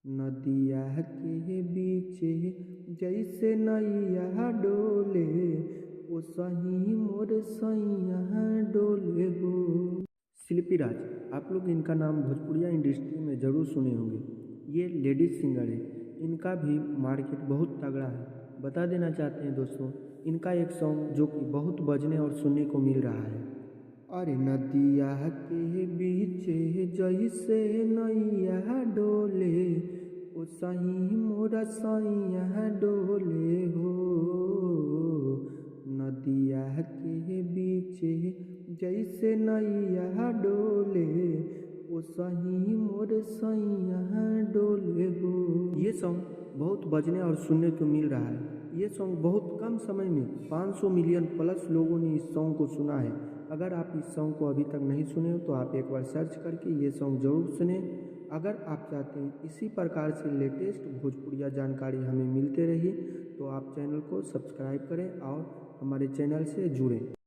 नदिया के बीचे जैसे नैया डोले, ओ सही मोर सैया डोले हो। शिल्पी राज, आप लोग इनका नाम भोजपुरिया इंडस्ट्री में ज़रूर सुने होंगे। ये लेडीज सिंगर है। इनका भी मार्केट बहुत तगड़ा है। बता देना चाहते हैं दोस्तों, इनका एक सॉन्ग जो कि बहुत बजने और सुनने को मिल रहा है। अरे नदिया के बीचे जैसे नैया डोले, ओ सही मोरा सैया डोले हो। नदिया के बीचे जैसे नैया डोले, ओ सही मोर सैया डोले हो। ये सॉन्ग बहुत बजने और सुनने को मिल रहा है। ये सॉन्ग बहुत कम समय में 500 मिलियन प्लस लोगों ने इस सॉन्ग को सुना है। अगर आप इस सॉन्ग को अभी तक नहीं सुने हो तो आप एक बार सर्च करके ये सॉन्ग ज़रूर सुने। अगर आप चाहते हैं इसी प्रकार से लेटेस्ट भोजपुरिया जानकारी हमें मिलते रही तो आप चैनल को सब्सक्राइब करें और हमारे चैनल से जुड़ें।